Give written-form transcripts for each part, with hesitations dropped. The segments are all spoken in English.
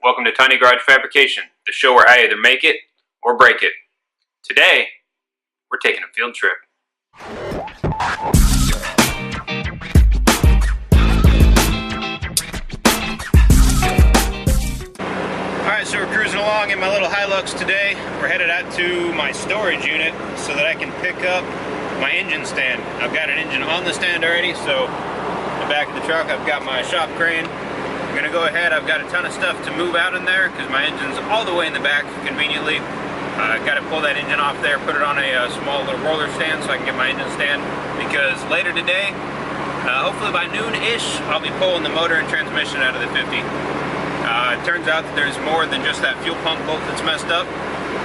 Welcome to Tiny Garage Fabrication, the show where I either make it or break it. Today, we're taking a field trip. Alright, so we're cruising along in my little Hilux today. We're headed out to my storage unit so that I can pick up my engine stand. I've got an engine on the stand already, so in the back of the truck I've got my shop crane. I'm going to go ahead, I've got a ton of stuff to move out in there because my engine's all the way in the back conveniently. I've got to pull that engine off there, put it on a small little roller stand so I can get my engine stand, because later today, hopefully by noon-ish, I'll be pulling the motor and transmission out of the 50. It turns out that there's more than just that fuel pump bolt that's messed up,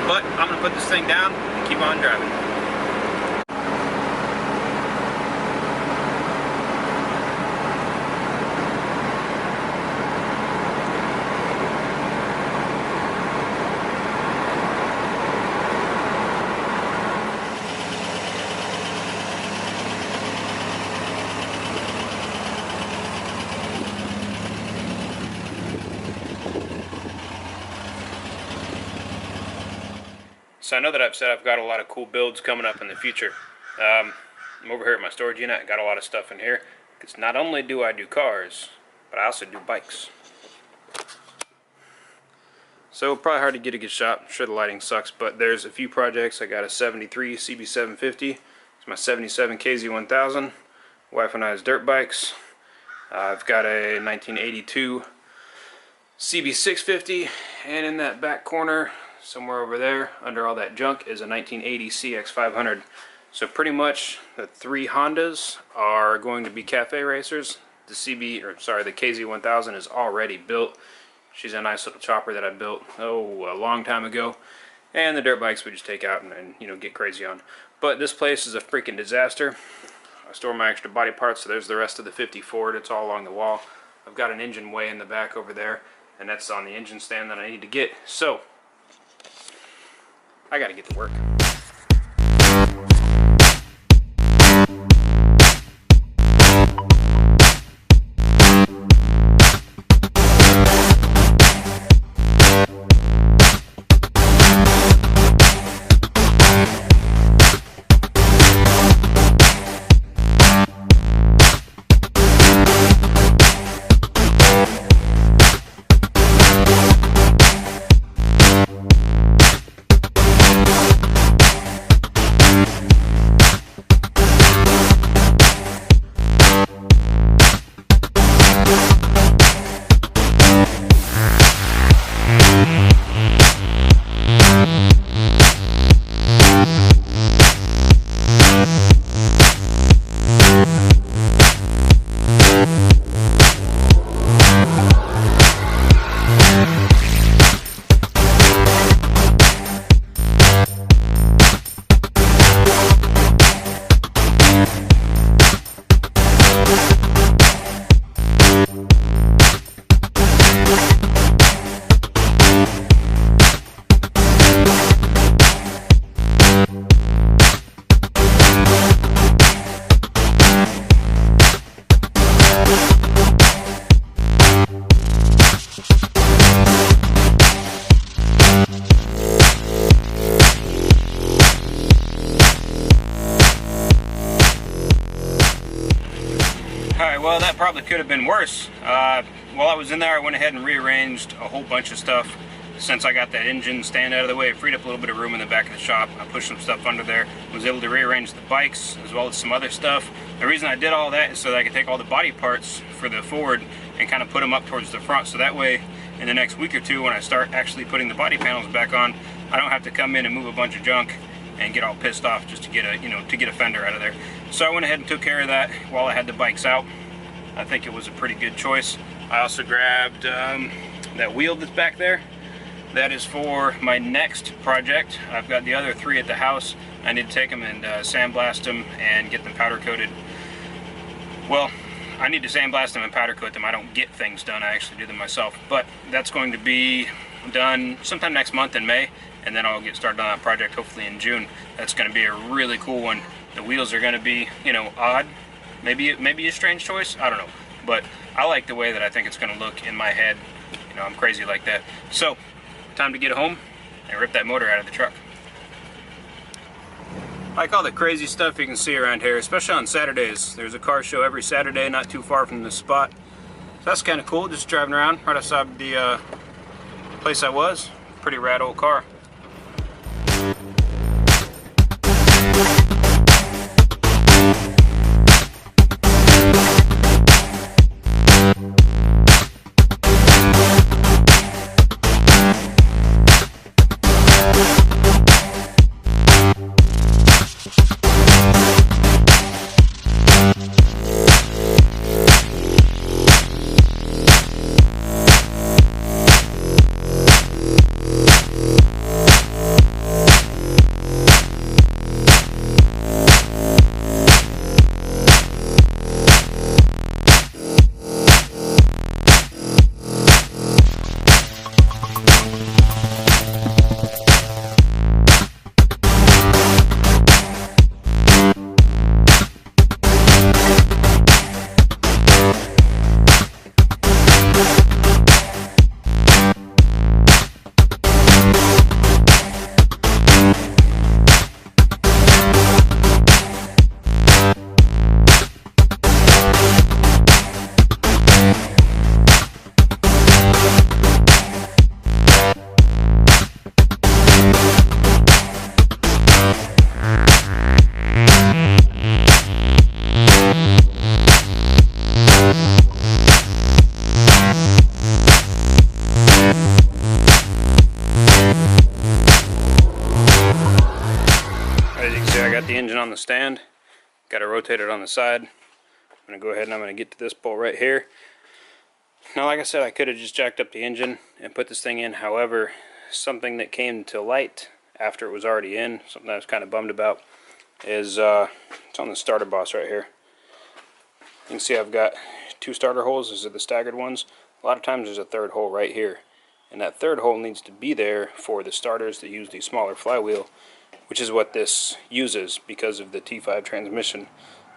but I'm going to put this thing down and keep on driving. So I know that I've said I've got a lot of cool builds coming up in the future. I'm over here at my storage unit. I got a lot of stuff in here, because not only do I do cars, but I also do bikes. So probably hard to get a good shot. I'm sure the lighting sucks, but there's a few projects. I got a 73 CB750. It's my 77 KZ1000. Wife and I's dirt bikes. I've got a 1982 CB650, and in that back corner, somewhere over there, under all that junk, is a 1980 CX500. So pretty much the three Hondas are going to be cafe racers. The KZ1000 is already built. She's a nice little chopper that I built, a long time ago. And the dirt bikes we just take out and get crazy on. But this place is a freaking disaster. I store my extra body parts, so there's the rest of the 50 Ford. It's all along the wall. I've got an engine way in the back over there, and that's on the engine stand that I need to get. So I gotta get to work. Alright, well, that probably could have been worse. While I was in there, I went ahead and rearranged a whole bunch of stuff. Since I got that engine stand out of the way, it freed up a little bit of room in the back of the shop. I pushed some stuff under there, was able to rearrange the bikes as well as some other stuff. The reason I did all that is so that I could take all the body parts for the Ford and kind of put them up towards the front, so that way in the next week or two when I start actually putting the body panels back on, I don't have to come in and move a bunch of junk and get all pissed off just to get a fender out of there. So I went ahead and took care of that while I had the bikes out. I think it was a pretty good choice. I also grabbed that wheel that's back there. That is for my next project. I've got the other three at the house. I need to take them and sandblast them and get them powder coated. Well, I need to sandblast them and powder coat them. I don't get things done, I actually do them myself. But that's going to be done sometime next month in May, and then I'll get started on that project hopefully in June. That's going to be a really cool one. The wheels are going to be, you know, odd. Maybe a strange choice, I don't know. but I like the way that I think it's going to look in my head. You know, I'm crazy like that. So, time to get home and rip that motor out of the truck. Like all the crazy stuff you can see around here, especially on Saturdays. There's a car show every Saturday, not too far from this spot. So that's kind of cool, just driving around right outside the place I was. Pretty rad old car. The engine on the stand, got to rotate it on the side. I'm going to go ahead and I'm going to get to this bolt right here. Now, like I said, I could have just jacked up the engine and put this thing in. However, something that came to light after it was already in, something I was kind of bummed about, is it's on the starter boss right here. You can see I've got 2 starter holes. These are the staggered ones. A lot of times there's a 3rd hole right here, and that 3rd hole needs to be there for the starters that use the smaller flywheel, which is what this uses because of the T5 transmission.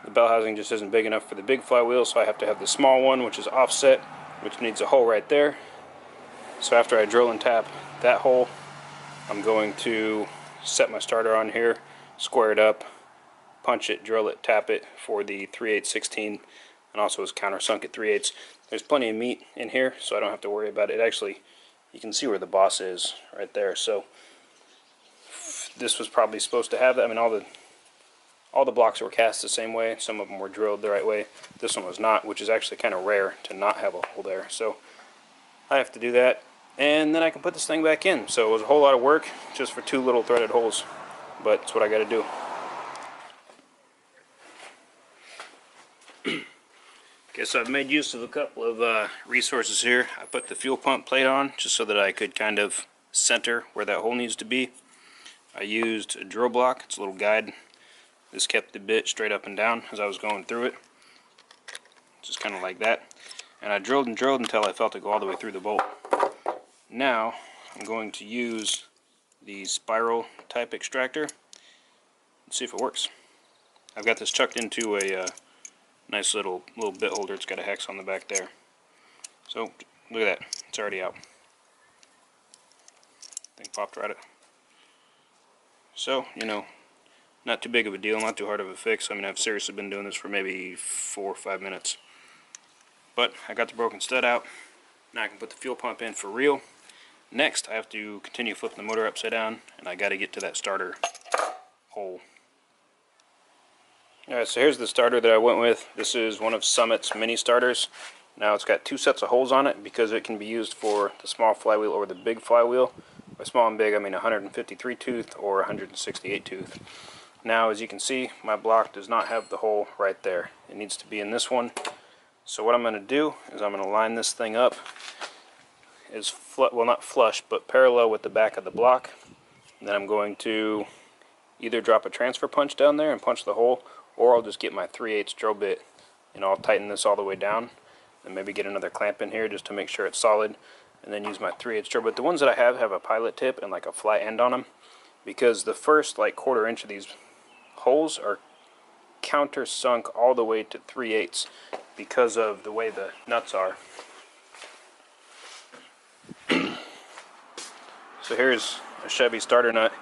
The bell housing just isn't big enough for the big flywheel, so I have to have the small one, which is offset, which needs a hole right there. So after I drill and tap that hole, I'm going to set my starter on here, square it up, punch it, drill it, tap it for the 3/8/16, and also is countersunk at 3/8. There's plenty of meat in here, so I don't have to worry about it. Actually, you can see where the boss is right there. So this was probably supposed to have that. I mean, all the blocks were cast the same way. Some of them were drilled the right way. This one was not, which is actually kind of rare to not have a hole there. So I have to do that, and then I can put this thing back in. So it was a whole lot of work just for 2 little threaded holes, but it's what I got to do. Okay, so I've made use of a couple of resources here. I put the fuel pump plate on just so that I could kind of center where that hole needs to be. I used a drill block. It's a little guide. This kept the bit straight up and down as I was going through it. Just kind of like that. And I drilled and drilled until I felt it go all the way through the bolt. Now I'm going to use the spiral type extractor and see if it works. I've got this chucked into a nice little bit holder. It's got a hex on the back there. So look at that. It's already out. Thing popped right out. So, you know, not too big of a deal, not too hard of a fix. I mean, I've seriously been doing this for maybe 4 or 5 minutes. But I got the broken stud out. Now I can put the fuel pump in for real. Next, I have to continue flipping the motor upside down, and I got to get to that starter hole. Alright, so here's the starter that I went with. This is one of Summit's mini starters. Now it's got 2 sets of holes on it because it can be used for the small flywheel or the big flywheel. By small and big, I mean 153 tooth or 168 tooth. Now, as you can see, my block does not have the hole right there. It needs to be in this one. So what I'm going to do is I'm going to line this thing up as well, not flush, but parallel with the back of the block. And then I'm going to either drop a transfer punch down there and punch the hole, or I'll just get my 3/8 drill bit and I'll tighten this all the way down, and maybe get another clamp in here just to make sure it's solid, and then use my 3/8 drill bit. The ones that I have a pilot tip and like a flat end on them, because the first like 1/4 inch of these holes are countersunk all the way to 3/8, because of the way the nuts are. So here's a Chevy starter nut.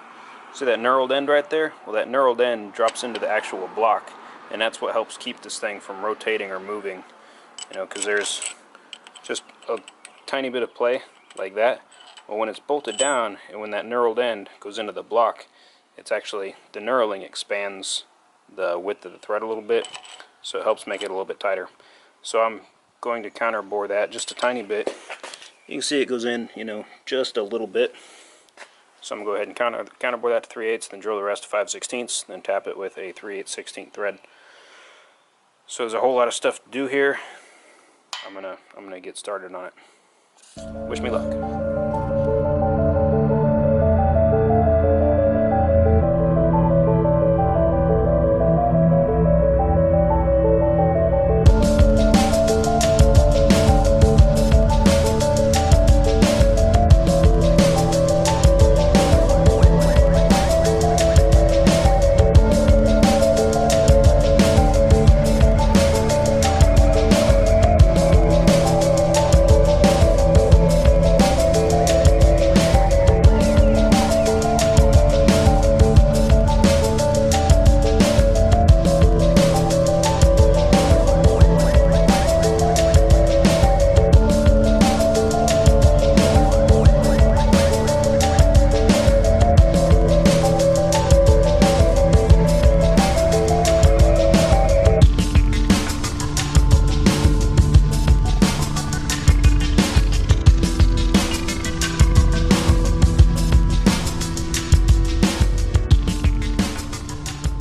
See that knurled end right there? Well, that knurled end drops into the actual block, and that's what helps keep this thing from rotating or moving. You know, because there's just a tiny bit of play like that. Well, when it's bolted down and when that knurled end goes into the block, it's actually, the knurling expands the width of the thread a little bit, so it helps make it a little bit tighter. So I'm going to counterbore that just a tiny bit. You can see it goes in, you know, just a little bit. So I'm going to go ahead and counterbore that to 3/8, then drill the rest to 5/16, then tap it with a 3/8/16 thread. So there's a whole lot of stuff to do here. I'm gonna get started on it. Wish me luck.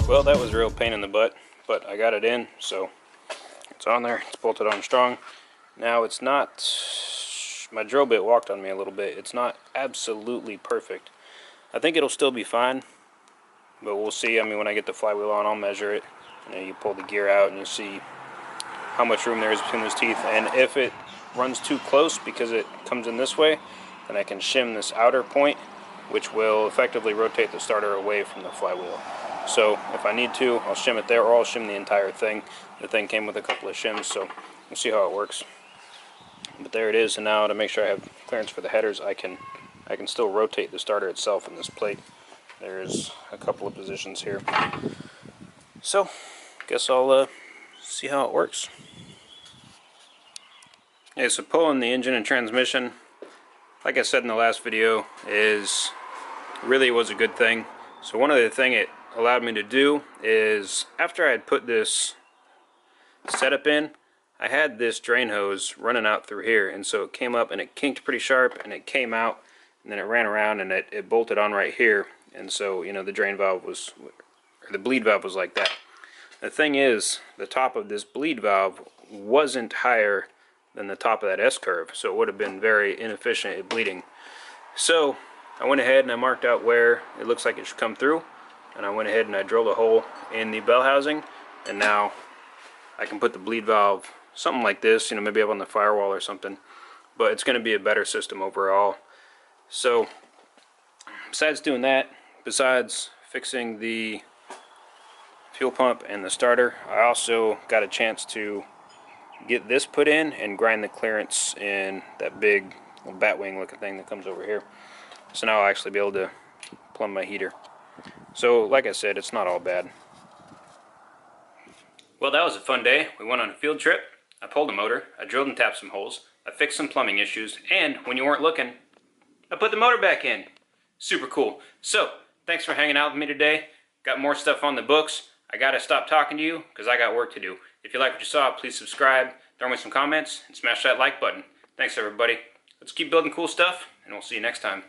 Well, that was a real pain in the butt, but I got it in, so it's on there. It's bolted on strong. Now it's not, my drill bit walked on me a little bit. It's not absolutely perfect. I think it'll still be fine, but we'll see. I mean, when I get the flywheel on, I'll measure it. You know, you pull the gear out and you see how much room there is between those teeth. And if it runs too close because it comes in this way, then I can shim this outer point, which will effectively rotate the starter away from the flywheel. So if I need to, I'll shim it there, or I'll shim the entire thing. The thing came with a couple of shims, so we'll see how it works. But there it is, and now to make sure I have clearance for the headers, I can still rotate the starter itself in this plate. There's a couple of positions here. So, guess I'll see how it works. Okay, so pulling the engine and transmission, like I said in the last video, really was a good thing. So one other thing it allowed me to do is, after I had put this setup in, I had this drain hose running out through here, and so it came up and it kinked pretty sharp, and it came out, and then it ran around and it bolted on right here, and so, you know, the drain valve was, or the bleed valve was like that. The thing is, the top of this bleed valve wasn't higher than the top of that S-curve, so it would have been very inefficient at bleeding. So I went ahead and I marked out where it looks like it should come through, and I went ahead and I drilled a hole in the bell housing, and now I can put the bleed valve something like this, you know, maybe up on the firewall or something, but it's going to be a better system overall. So besides doing that, besides fixing the fuel pump and the starter, I also got a chance to get this put in and grind the clearance in that big batwing looking thing that comes over here. So now I'll actually be able to plumb my heater. So like I said, it's not all bad. Well, that was a fun day. We went on a field trip. I pulled a motor, I drilled and tapped some holes, I fixed some plumbing issues, and when you weren't looking, I put the motor back in. Super cool. So, thanks for hanging out with me today. Got more stuff on the books. I gotta stop talking to you because I got work to do. If you like what you saw, please subscribe, throw me some comments, and smash that like button. Thanks everybody. Let's keep building cool stuff, and we'll see you next time.